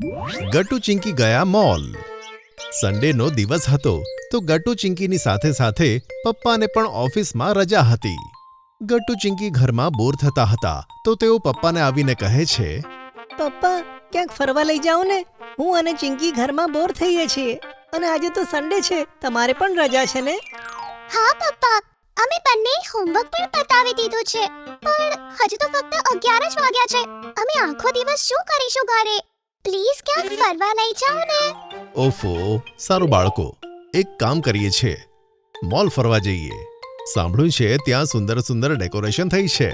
ગટ્ટુ ચિંકી ગયા મોલ. સન્ડેનો દિવસ હતો તો ગટ્ટુ ચિંકીની સાથે સાથે પપ્પાને પણ ઓફિસમાં રજા હતી. ગટ્ટુ ચિંકી ઘરમાં બોર થતા હતા તો તેઓ પપ્પાને આવીને કહે છે, પપ્પા ક્યાંક ફરવા લઈ જાઓ ને. હું અને ચિંકી ઘરમાં બોર થઈએ છીએ અને આજે તો સન્ડે છે, તમારે પણ રજા છે ને? હા પપ્પા, અમે બંને હોમવર્ક પણ પતાવી દીધું છે, પણ હજુ તો ફક્ત 11 જ વાગ્યા છે. અમે આખો દિવસ શું કરીશું ઘરે? પ્લીઝ ક્યાંક ફરવા લઈ જાઓ ને. ઓફો, સારું બાળકો, એક કામ કરીએ છીએ, મોલ ફરવા જઈએ. સાંભળ્યું છે ત્યાં સુંદર સુંદર ડેકોરેશન થઈ છે.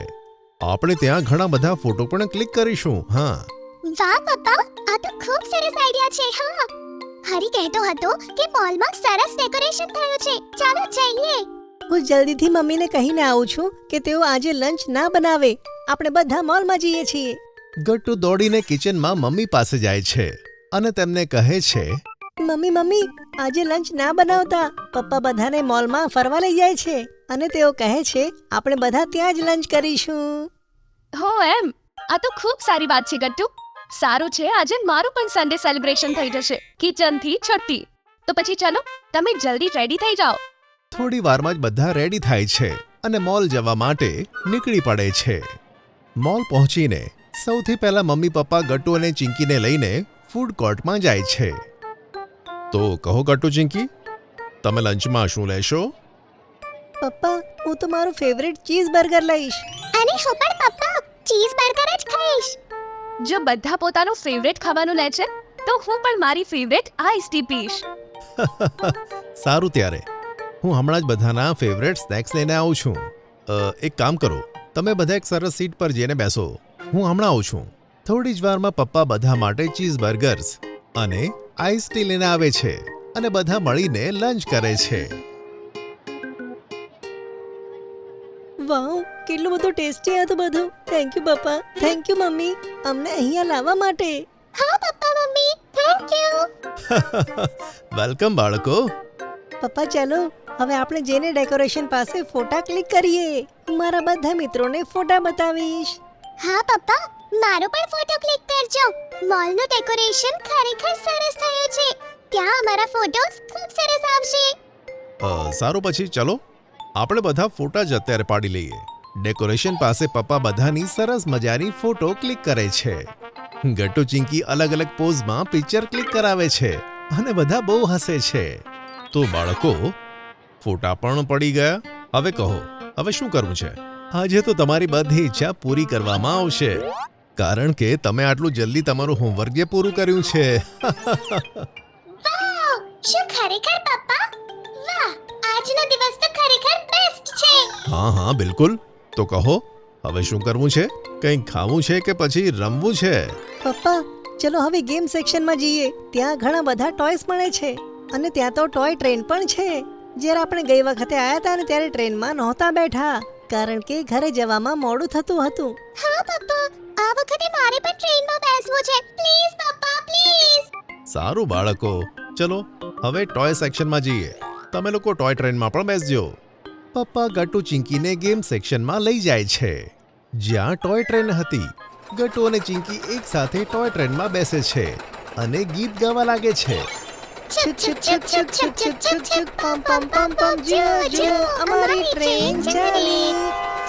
આપણે ત્યાં ઘણા બધા ફોટો પણ ક્લિક કરીશું. હા વાહ પપ્પા, આ તો ખૂબ સરસ આઈડિયા છે. હા, હરી કહેતો હતો કે મોલમાં સરસ ડેકોરેશન થયું છે. ચાલો જઈએ. હું જલ્દીથી મમ્મીને કહીને આવું છું કે તેઓ આજે લંચ ના બનાવે. આપણે બધા મોલમાં જઈએ છીએ. ગટ્ટુ દોડીને કિચનમાં મમ્મી પાસે જાય છે અને તેમને કહે છે, મમ્મી આજે લંચ ના બનાવતા. પપ્પા બધાને મોલમાં ફરવા લઈ જાય છે અને તેઓ કહે છે આપણે બધા ત્યાં જ લંચ કરીશું. હો એમ, આ તો ખૂબ સારી વાત છે ગટ્ટુ. સારું છે, આજે મારું પણ સન્ડે સેલિબ્રેશન થઈ જશે, કિચનથી છઠ્ઠી. તો પછી ચાલો, તમે જલ્દી રેડી થઈ જાઓ. થોડી વારમાં જ બધા રેડી થાય છે અને મોલ જવા માટે નીકળી પડે છે. મોલ પહોંચીને સૌથી પહેલા મમ્મી પપ્પા ગટ્ટુ અને ચિંકીને લઈને ફૂડ કોર્ટમાં જાય છે. તો કહો ગટ્ટુ ચિંકી, તમે લંચમાં શું લેશો? પપ્પા, હું તો મારું ફેવરેટ ચીઝ બર્ગર લઈશ. અને હું પણ પપ્પા ચીઝ બર્ગર જ ખાઈશ. જો બધા પોતાનું ફેવરેટ ખાવાનું લે છે તો હું પણ મારી ફેવરેટ આઈસ ટી પીશ. સારું, ત્યારે હું હમણાં જ બધાના ફેવરેટ સ્નેક્સ લઈને આવું છું. એક કામ કરો, તમે બધા એક સરસ સીટ પર જઈને બેસો. હું હમણાં આવું છું. થોડી જ વારમાં પપ્પા બધા માટે ચીઝ બર્ગર્સ અને આઈસ ટી લઈને આવે છે અને બધા મળીને લંચ કરે છે. વાવ, કેટલું બધું ટેસ્ટી હતું બધું. થેન્ક યુ પપ્પા. થેન્ક યુ મમ્મી, અમને અહીંયા લાવવા માટે. હા પપ્પા મમ્મી, થેન્ક યુ. વેલકમ બાળકો. પપ્પા ચાલો હવે આપણે જઈને ડેકોરેશન પાસે ફોટા ક્લિક કરીએ. મારા બધા મિત્રોને ફોટા બતાવીશ. હા પપ્પા, મારો પણ ફોટો ક્લિક કરજો. મોલનું ડેકોરેશન ખરેખર સરસ થયું છે. ત્યાં અમારા ફોટોસ ખૂબ સરસ આવશે. સારું, પછી ચલો આપણે બધા ફોટા જ અત્યારે પાડી લઈએ. ડેકોરેશન પાસે પપ્પા બધાની સરસ મજાની ફોટો ક્લિક કરે છે. ગટ્ટુ ચિંકી અલગ અલગ પોઝમાં પિક્ચર ક્લિક કરાવે છે અને બધા બહુ હસે છે. તો બાળકો, ફોટા પણ પડી ગયા. હવે કહો, હવે શું કરવું છે? આજે તો તમારી બધી ઈચ્છા પૂરી કરવામાં આવશે, કારણ કે તમે આટલું જલ્દી તમારું હોમવર્ક જે પૂરું કર્યું છે. વાવ, શું ખરેખર પપ્પા? વાહ, આજનો દિવસ તો ખરેખર બેસ્ટ છે. હા બિલકુલ. તો કહો, હવે શું કરવું છે? કંઈક ખાવું છે કે પછી રમવું છે? પપ્પા ચલો હવે ગેમ સેક્શનમાં જઈએ. ત્યાં ઘણા બધા ટોયસ મળે છે અને ત્યાં તો ટોય ટ્રેન પણ છે. જ્યારે આપણે ગઈ વખતે આવ્યા હતા ને ત્યારે ટ્રેનમાં નહોતા બેઠા, કારણ કે ઘરે જવામાં મોડું થતું હતું. હા પપ્પા, આ વખતે મારે પણ ટ્રેનમાં બેસવું છે. પ્લીઝ પપ્પા, પ્લીઝ. સારું બાળકો, ચલો હવે ટોય સેક્શનમાં જઈએ. તમે લોકો ટોય ટ્રેનમાં પણ બેસજો. પપ્પા ગટ્ટુ ચિંકીને ગેમ સેક્શનમાં લઈ જાય છે, જ્યાં ટોય ટ્રેન હતી. ગટ્ટુ અને ચિંકી એક સાથે ટોય ટ્રેનમાં બેસે છે અને ગીત ગાવા લાગે છે. છુક છુક છુક છુક છુક છુક છુક છુક પમ પમ પમ પમ જો જો અમારી ટ્રેન ચાલી.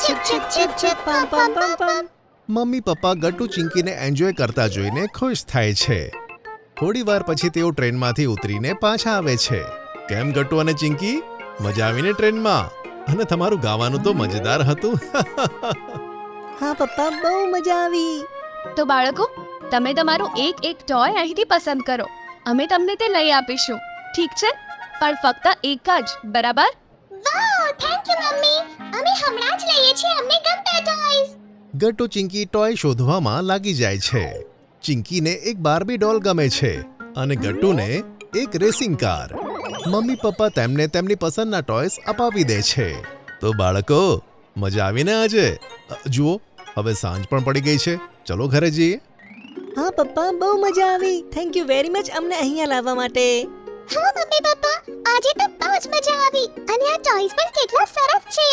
છુક છુક છુક છુક પમ પમ પમ પમ. મમ્મી પપ્પા ગટ્ટુ ચિંકીને એન્જોય કરતા જોઈને ખુશ થાય છે. થોડી વાર પછી તેઓ ટ્રેનમાંથી ઉતરીને પાછા આવે છે. કેમ ગટ્ટુ અને ચિંકી, મજા આવીને ટ્રેનમાં? અને તમારું ગાવાનું તો મજેદાર હતું. હા પપ્પા, બહુ મજા આવી. તો બાળકો, તમે તમારું એક ટોય અહીંથી પસંદ કરો. અમે તમને તે લઈ આપીશું, ઠીક છે? પણ ફક્ત એક જ, બરાબર? વાવ, થેન્ક યુ મમ્મી. અમે હમણાં જ લઈએ છીએ અમને ગમતા ટોયસ. ગટ્ટુ ચિંકી ટોય શોધવામાં લાગી જાય છે. ચિંકીને એક બાર્બી ડોલ ગમે છે અને ગટ્ટુને એક રેસિંગ કાર. મમ્મી પપ્પા તેમને તેમની પસંદના ટોયસ અપાવી દે છે. તો બાળકો, મજા આવીને આજે? જુઓ, હવે સાંજ પણ પડી ગઈ છે. ચલો ઘરે જઈએ. હા પપ્પા, બહુ મજા આવી. થેન્ક યુ વેરી મચ અમને અહીંયા લાવવા માટે. હા મમ્મી પપ્પા, આજે તો બહુ જ મજા આવી અને આ ટોયસ પણ કેટલા સરસ છે.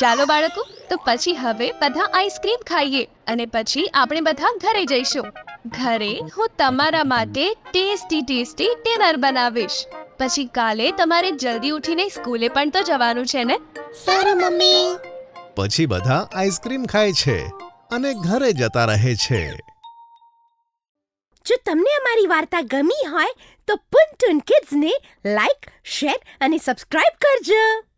ચાલો બાળકો, તો પછી હવે બધા આઈસ્ક્રીમ ખાઈએ અને પછી આપણે બધા ઘરે જઈશું. ઘરે હું તમારા માટે ટેસ્ટી ડિનર બનાવીશ. પછી કાલે તમારે જલ્દી ઉઠીને સ્કૂલે પણ તો જવાનું છે ને. સારું મમ્મી. પછી બધા આઈસ્ક્રીમ ખાય છે અને ઘરે જતા રહે છે. જો તમને અમારી વાર્તા ગમી હોય તો પુન ટુન કિડ્સને લાઈક, શેર અને સબસ્ક્રાઇબ કરજો.